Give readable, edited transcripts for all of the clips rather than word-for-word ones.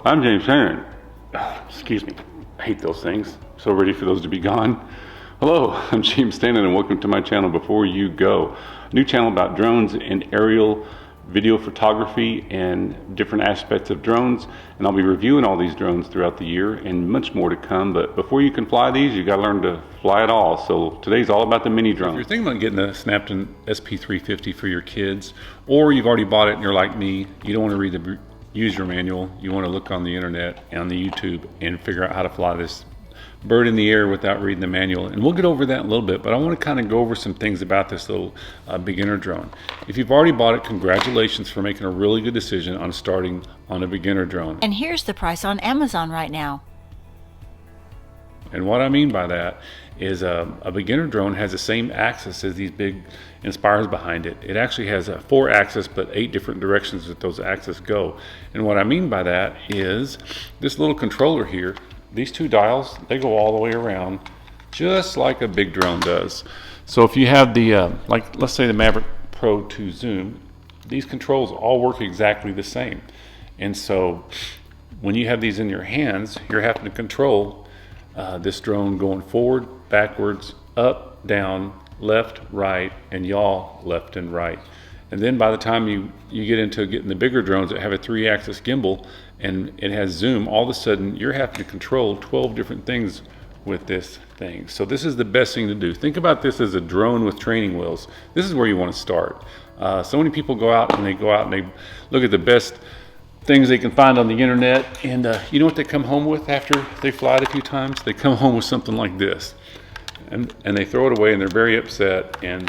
I'm James Heron. Excuse me, I hate those things. So ready for those to be gone. Hello, I'm James Stanton and welcome to my channel Before You Go. A new channel about drones and aerial video photography and different aspects of drones. And I'll be reviewing all these drones throughout the year and much more to come. But before you can fly these, you gotta learn to fly it all. So today's all about the mini drone. If you're thinking about getting the SnapTain SP350 for your kids, or you've already bought it and you're like me, you don't want to read the user manual, you want to look on the internet and on the YouTube and figure out how to fly this bird in the air without reading the manual. And we'll get over that in a little bit, but I want to kind of go over some things about this little beginner drone. If you've already bought it, congratulations for making a really good decision on starting on a beginner drone. And here's the price on Amazon right now. And what I mean by that is a beginner drone has the same axis as these big Inspires behind it. It actually has a 4-axis, but 8 different directions that those axes go. And what I mean by that is this little controller here, these 2 dials, they go all the way around just like a big drone does. So if you have the, like let's say the Maverick Pro 2 Zoom, these controls all work exactly the same. And so when you have these in your hands, you're having to control this drone going forward, backwards, up, down, left, right, and yaw left and right. And then by the time you get into getting the bigger drones that have a 3-axis gimbal and it has zoom, all of a sudden you're having to control 12 different things with this thing. So this is the best thing to do. Think about this as a drone with training wheels. This is where you want to start. So many people go out and they look at the best things they can find on the internet, and you know what they come home with after they fly it a few times? They come home with something like this. And they throw it away and they're very upset, and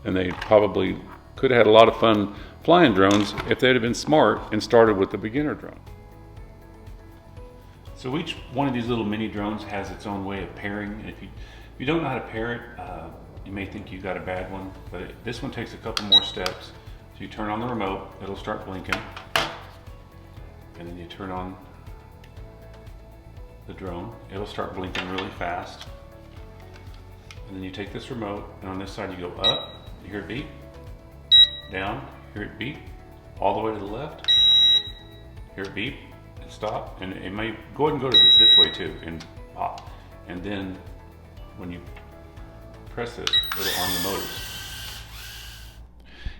they probably could have had a lot of fun flying drones if they'd have been smart and started with the beginner drone. So each one of these little mini drones has its own way of pairing. If you don't know how to pair it, you may think you got a bad one, but this one takes a couple more steps. So you turn on the remote, it'll start blinking, and then you turn on the drone, it'll start blinking really fast. And then you take this remote, and on this side you go up, you hear it beep, down, hear it beep, all the way to the left, hear it beep, and stop. And it may go ahead and go to this way too, and pop. And then when you press this, it'll arm the motors.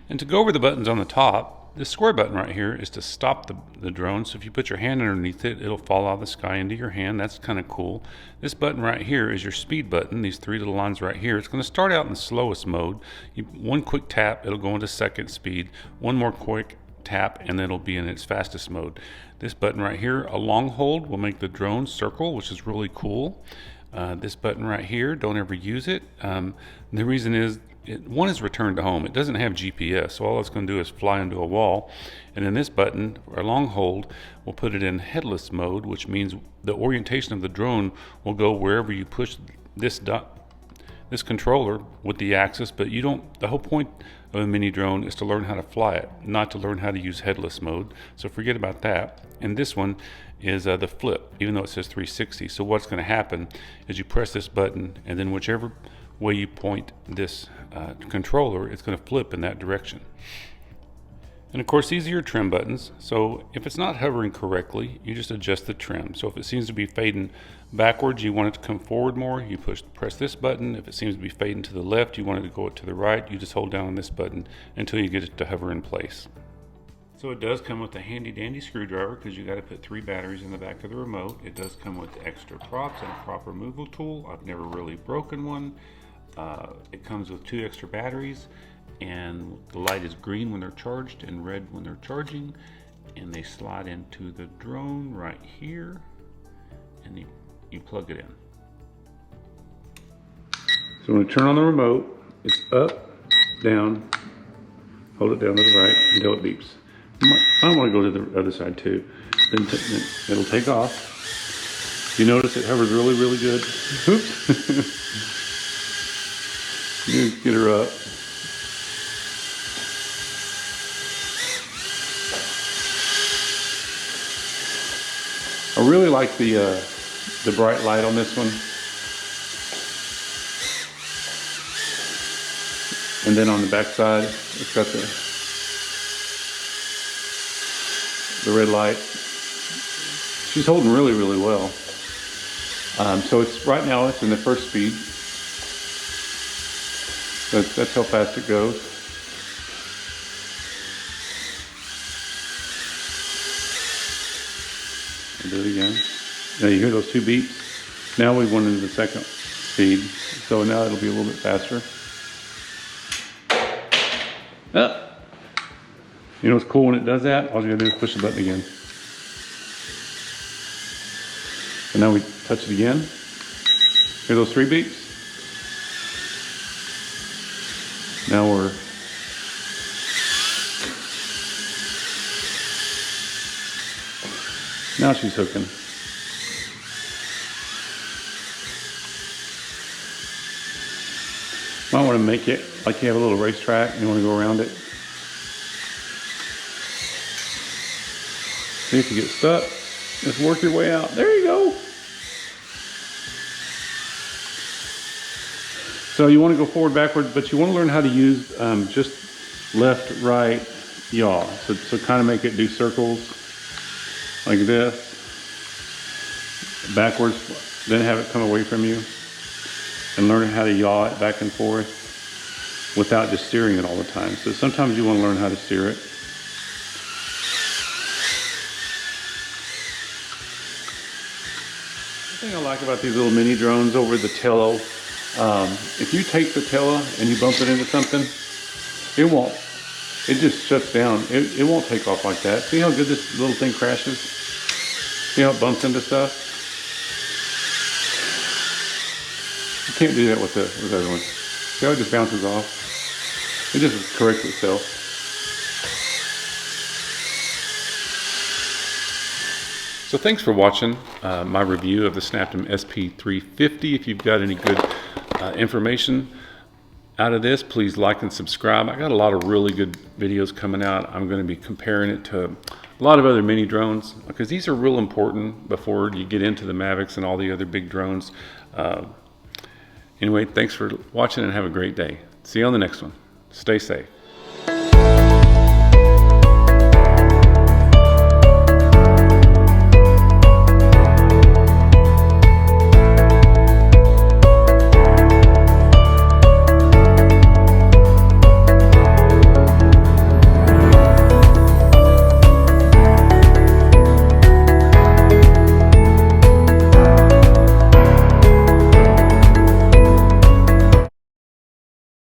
And to go over the buttons on the top, this square button right here is to stop the drone. So if you put your hand underneath it, it'll fall out of the sky into your hand. That's kind of cool. This button right here is your speed button. These 3 little lines right here. It's going to start out in the slowest mode. One quick tap, it'll go into second speed. One more quick tap, and then it'll be in its fastest mode. This button right here, a long hold, will make the drone circle, which is really cool. This button right here, don't ever use it. The reason is, one is return to home. It doesn't have GPS, so all it's going to do is fly into a wall. And then this button, or long hold, will put it in headless mode, which means the orientation of the drone will go wherever you push this controller with the axis. But you don't. The whole point of a mini drone is to learn how to fly it, not to learn how to use headless mode. So forget about that. And this one is the flip, even though it says 360. So what's going to happen is you press this button, and then whichever way you point this controller, it's going to flip in that direction. And of course, these are your trim buttons. So if it's not hovering correctly, you just adjust the trim. So if it seems to be fading backwards, you want it to come forward more, you press this button. If it seems to be fading to the left, you want it to go to the right, you just hold down on this button until you get it to hover in place. So it does come with a handy dandy screwdriver, because you got to put 3 batteries in the back of the remote. It does come with extra props and a prop removal tool. I've never really broken one. It comes with 2 extra batteries, and the light is green when they're charged and red when they're charging, and they slide into the drone right here, and you plug it in. So when you turn on the remote, it's up, down, hold it down to the right until it beeps. I want to go to the other side too. Then it'll take off. You notice it hovers really, really good. Oops. You get her up. I really like the bright light on this one. And then on the back side, it's got the red light. She's holding really, really well. So it's right now it's in the first speed. That's how fast it goes. I'll do it again. Now you hear those two beeps? Now we went into the second speed. So now it'll be a little bit faster. Ah. You know what's cool when it does that? All you gotta do is push the button again. And now we touch it again. Hear those three beeps? Now we're now she's hooking. Might want to make it like you have a little racetrack and you want to go around it. See if you get stuck. Just work your way out. There you go. So you want to go forward, backward, but you want to learn how to use just left, right, yaw. So kind of make it do circles like this. Backwards, then have it come away from you. And learn how to yaw it back and forth without just steering it all the time. So sometimes you want to learn how to steer it. The thing I like about these little mini drones over the Tello, if you take the Tello and you bump it into something, it just shuts down. It won't take off like that. See how good this little thing crashes? See how it bumps into stuff? You can't do that with the other one. See how it just bounces off? It just corrects itself. So thanks for watching my review of the SnapTain SP350. If you've got any good information out of this, please like and subscribe. I got a lot of really good videos coming out. I'm going to be comparing it to a lot of other mini drones because these are real important before you get into the Mavics and all the other big drones. Anyway, thanks for watching and have a great day. See you on the next one. Stay safe.